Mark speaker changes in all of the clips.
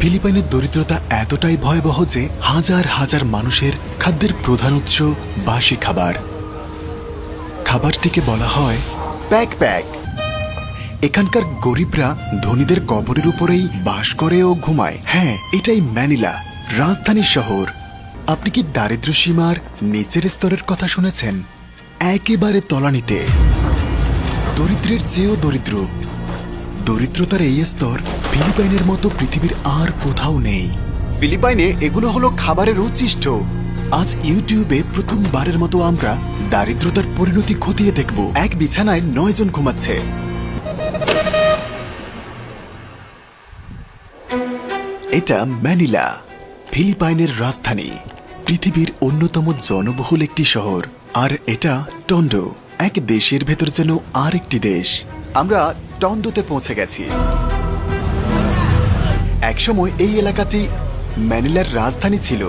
Speaker 1: ফিলিপাইনের দরিদ্রতা এতটাই ভয়াবহ যে হাজার হাজার মানুষের খাদ্যের প্রধান উৎস বাসি খাবার। খাবারটিকে বলা হয় প্যাক প্যাক। এখানকার গরিবরা ধনীদের কবরের উপরেই বাস করে ও ঘুমায়। হ্যাঁ, এটাই ম্যানিলা, রাজধানী শহর। আপনি কি দারিদ্র্য সীমার নিচের স্তরের কথা শুনেছেন? একেবারে তলানিতে, দরিদ্রের চেয়েও দরিদ্র। দরিদ্রতার এই স্তর ফিলিপাইনের মতো পৃথিবীর আর কোথাও নেই। ফিলিপাইনে এগুলো হলো খাবারের উচ্ছিষ্ট। আজ ইউটিউবে প্রথমবারের মতো আমরা দারিদ্রতার পরিণতি খতিয়ে দেখব। এক বিছানায় 9 জন ঘুমাচ্ছে। এটা ম্যানিলা, ফিলিপাইনের রাজধানী, পৃথিবীর অন্যতম জনবহুল একটি শহর। আর এটা টন্ডো, এক দেশের ভেতর যেন আর একটি দেশ। আমরা টন্ডোতে পৌঁছে গেছি। একসময় এই এলাকাটি ম্যানিলার রাজধানী ছিল।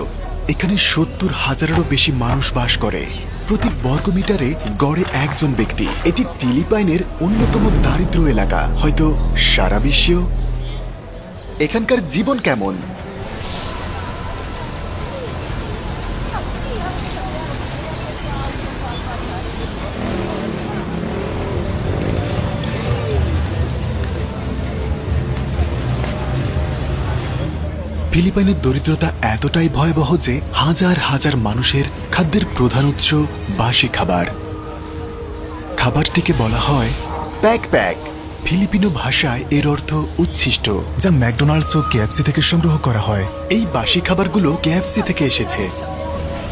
Speaker 1: এখানে 70,000-এরও বেশি মানুষ বাস করে, প্রতি বর্গমিটারে গড়ে একজন ব্যক্তি। এটি ফিলিপাইনের অন্যতম দারিদ্র এলাকা, হয়তো সারা বিশ্বেও। এখানকার জীবন কেমন? ফিলিপাইনের দরিদ্রতা এতটাই ভয়াবহ যে হাজার হাজার মানুষের খাদ্যের প্রধান উৎস বাসি খাবার। খাবারটিকে বলা হয় প্যাক প্যাক। ফিলিপিনো ভাষায় এর অর্থ উচ্ছিষ্ট, যা ম্যাকডোনাল্ডস ও কেএফসি থেকে সংগ্রহ করা হয়। এই বাসি খাবারগুলো কেএফসি থেকে এসেছে।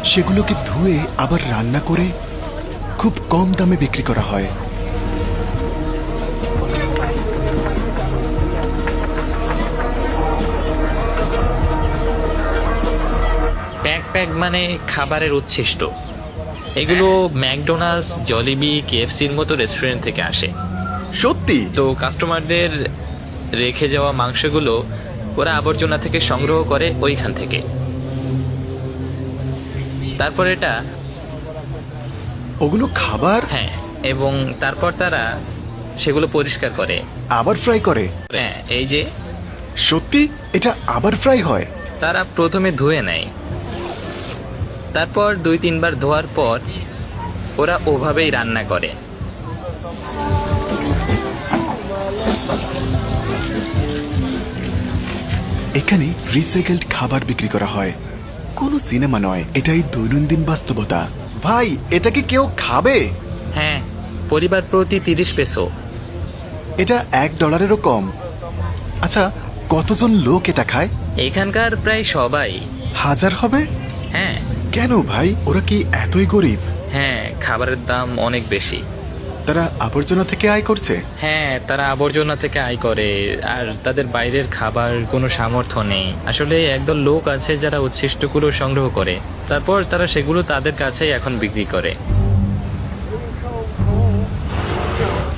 Speaker 1: সেগুলোকে ধুয়ে আবার রান্না করে খুব কম দামে বিক্রি করা হয়।
Speaker 2: প্যাক প্যাক মানে খাবারের উচ্ছিষ্ট। এগুলো ম্যাকডোনাল্ডস, জলিবি, কেএফসির মতো রেস্টুরেন্ট থেকে আসে।
Speaker 1: সত্যি
Speaker 2: তো কাস্টমারদের রেখে যাওয়া মাংসগুলো ওরা আবর্জনা থেকে সংগ্রহ করে ওইখান থেকে। তারপর এটা
Speaker 1: ওগুলো খাবার?
Speaker 2: হ্যাঁ, এবং তারপর তারা সেগুলো পরিষ্কার করে,
Speaker 1: আবার ফ্রাই করে?
Speaker 2: হ্যাঁ, এই যে
Speaker 1: সত্যি এটা আবার ফ্রাই হয়?
Speaker 2: তারা প্রথমে ধুয়ে নেয়, তারপর 2-3 বার ধোয়ার পর ওরা ওভাবেই রান্না করে।
Speaker 1: এখানে রিসাইকেলড খাবার বিক্রি করা হয়, কোনো সিনেমা নয়, এটাই দৈনন্দিন বাস্তবতা। ভাই, এটা কি কেউ খাবে?
Speaker 2: হ্যাঁ, পরিবার প্রতি 30 পেসো।
Speaker 1: এটা $1-এরও কম। আচ্ছা, কতজন লোক এটা খায়?
Speaker 2: এখানকার প্রায় সবাই।
Speaker 1: 1000 হবে?
Speaker 2: হ্যাঁ
Speaker 1: কেন ভাই, ওরা কি এতই গরিব?
Speaker 2: হ্যাঁ, খাবারের দাম অনেক বেশি।
Speaker 1: তারা আবর্জনা থেকে আয় করছে?
Speaker 2: হ্যাঁ, তারা আবর্জনা থেকে আয় করে, আর তাদের বাইরের খাবার কোনো সামর্থ্য নেই। আসলে একদল লোক আছে যারা উচ্ছিষ্টগুলো সংগ্রহ করে, তারপর তারা সেগুলো তাদের কাছেই এখন বিক্রি করে।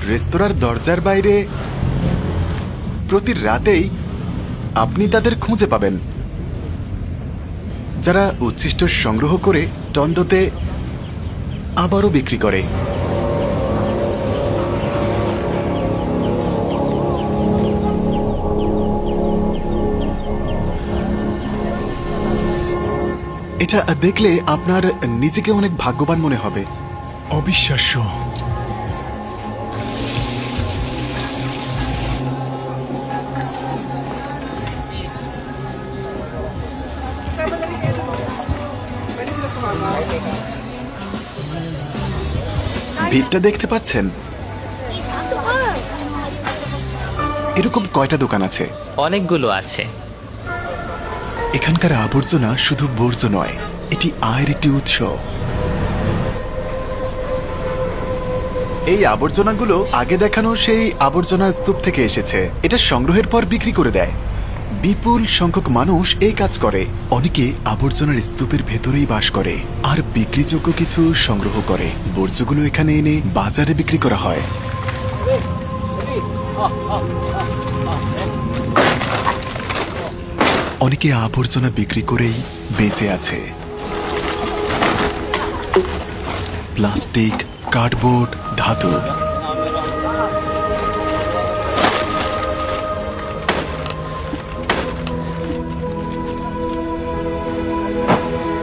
Speaker 1: রেস্তোরাঁর দরজার বাইরে প্রতি রাতেই আপনি তাদের খুঁজে পাবেন, যারা উচ্ছিষ্ট সংগ্রহ করে টন্ডোতে আবারও বিক্রি করে। এটা দেখলে আপনার নিজেকে অনেক ভাগ্যবান মনে হবে। অবিশ্বাস্য। ভিড়টা দেখতে পাচ্ছেন? এরকম কয়টা দোকান আছে?
Speaker 2: অনেকগুলো আছে।
Speaker 1: এখানকার আবর্জনা শুধু বর্জ্য নয়, এটি আয়ের একটি উৎস। এই আবর্জনাগুলো আগে দেখানো সেই আবর্জনা স্তূপ থেকে এসেছে। এটা সংগ্রহের পর বিক্রি করে দেয়। বিপুল সংখ্যক মানুষ এই কাজ করে। অনেকে আবর্জনার স্তূপের ভেতরেই বাস করে আর বিক্রিযোগ্য কিছু সংগ্রহ করে। বর্জ্যগুলো এখানে এনে বাজারে বিক্রি করা হয়। অনেকে আবর্জনা বিক্রি করেই বেঁচে আছে। প্লাস্টিক, কার্ডবোর্ড, ধাতু।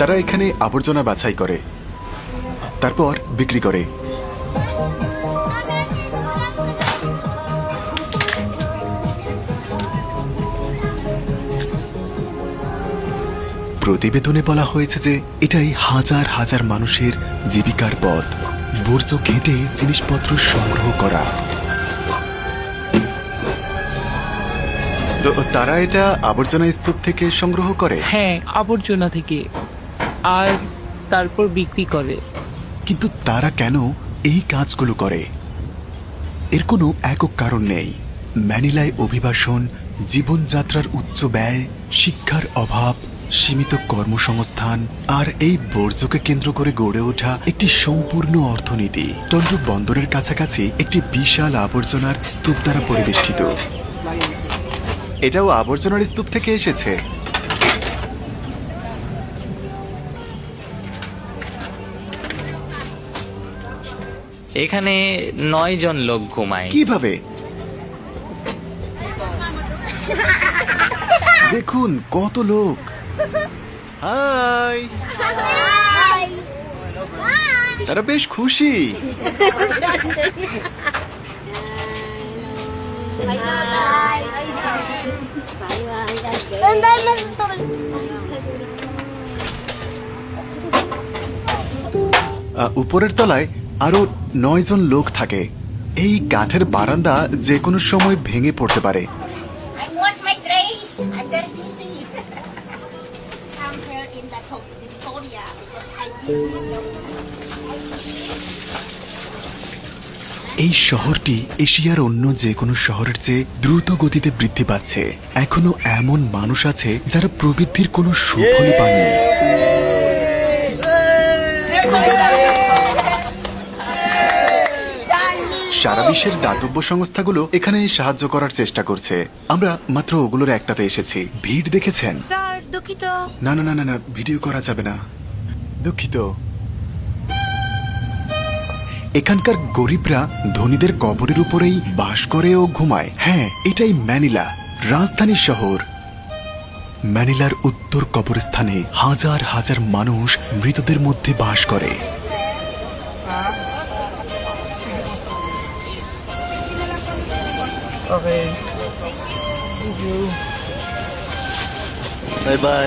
Speaker 1: তারা এখানে আবর্জনা বাছাই করে, তারপর বিক্রি করে। প্রতিবেদনে বলা হয়েছে যে এটাই হাজার হাজার মানুষের জীবিকার পথ, বর্জ্য ঘেঁটে জিনিসপত্র সংগ্রহ করা। তো তারা এটা আবর্জনা স্তূপ থেকে সংগ্রহ করে।
Speaker 3: হ্যাঁ, আবর্জনা থেকে, আর তারপর বিক্রি করে।
Speaker 1: কিন্তু তারা কেন এই কাজগুলো করে? এর কোনো একক কারণ নেই। ম্যানিলায় অভিবাসন, জীবনযাত্রার উচ্চ ব্যয়, শিক্ষার অভাব, সীমিত কর্মসংস্থান আর এই বর্জ্যকে কেন্দ্র করে গড়ে ওঠা একটি সম্পূর্ণ অর্থনীতি টন্ডু বন্দরের কাছাকাছি একটি বিশাল আবর্জনার স্তূপ দ্বারা পরিবেষ্টিত। এটাও আবর্জনার স্তূপ থেকে এসেছে।
Speaker 2: এখানে 9 জন লোক ঘুমায়।
Speaker 1: কিভাবে? দেখুন কত লোক। হাই, তারা বেশ খুশি। উপরের তলায় আরো 9 জন লোক থাকে। এই কাঠের বারান্দা যে কোনো সময় ভেঙে পড়তে পারে।
Speaker 4: I wash my trays. I'm very busy. Come here in the top Divisoria because I business.
Speaker 1: এই শহরটি এশিয়ার অন্য যে কোনো শহরের চেয়ে দ্রুত গতিতে বৃদ্ধি পাচ্ছে। এখনো এমন মানুষ আছে যারা প্রবৃদ্ধির কোনো সুফল পায়নি। সারা বিশ্বের দাতব্য সংস্থাগুলো এখানে সাহায্য করার চেষ্টা করছে। আমরা মাত্র ওগুলোর একটাতে এসেছি। ভিড় দেখেছেন?
Speaker 4: স্যার দুঃখিত।
Speaker 1: না না না না না, ভিডিও করা যাবে না, দুঃখিত। এখানকার গরিবরা ধনীদের কবরের উপরেই বাস করে ও ঘুমায়। হ্যাঁ, এটাই ম্যানিলা, রাজধানী শহর। ম্যানিলার উত্তর কবরস্থানে হাজার হাজার মানুষ মৃতদের মধ্যে বাস করে।
Speaker 5: Bye bye.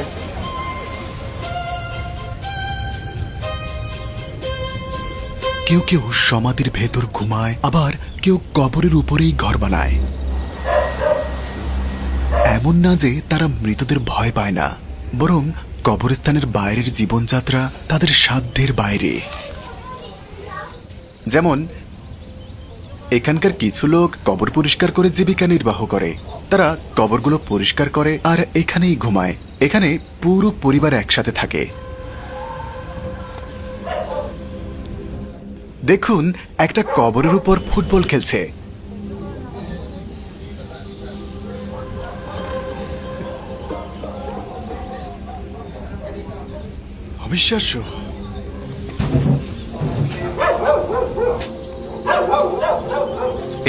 Speaker 1: কেউ কেউ সমাধির ভেতর ঘুমায়, আবার কেউ কবরের উপরেই ঘর বানায়। এমন না যে তারা মৃতদের ভয় পায় না, বরং কবরস্থানের বাইরের জীবনযাত্রা তাদের সাধ্যের বাইরে। যেমন এখানকার কিছু লোক কবর পরিষ্কার করে জীবিকা নির্বাহ করে। তারা কবরগুলো পরিষ্কার করে আর এখানেই ঘুমায়। এখানে পুরো পরিবার একসাথে থাকে। দেখুন, একটা কবরের উপর ফুটবল খেলছে। অবিশ্বাস্য।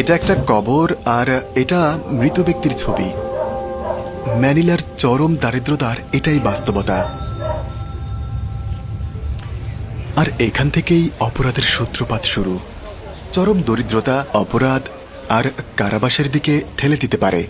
Speaker 1: এটা একটা কবর আর এটা মৃত ব্যক্তির ছবি। ম্যানিলার চরম দারিদ্রতার এটাই বাস্তবতা। আর এখান থেকেই অপরাধের সূত্রপাত শুরু। চরম দরিদ্রতা অপরাধ আর কারাবাসের দিকে ঠেলে দিতে পারে।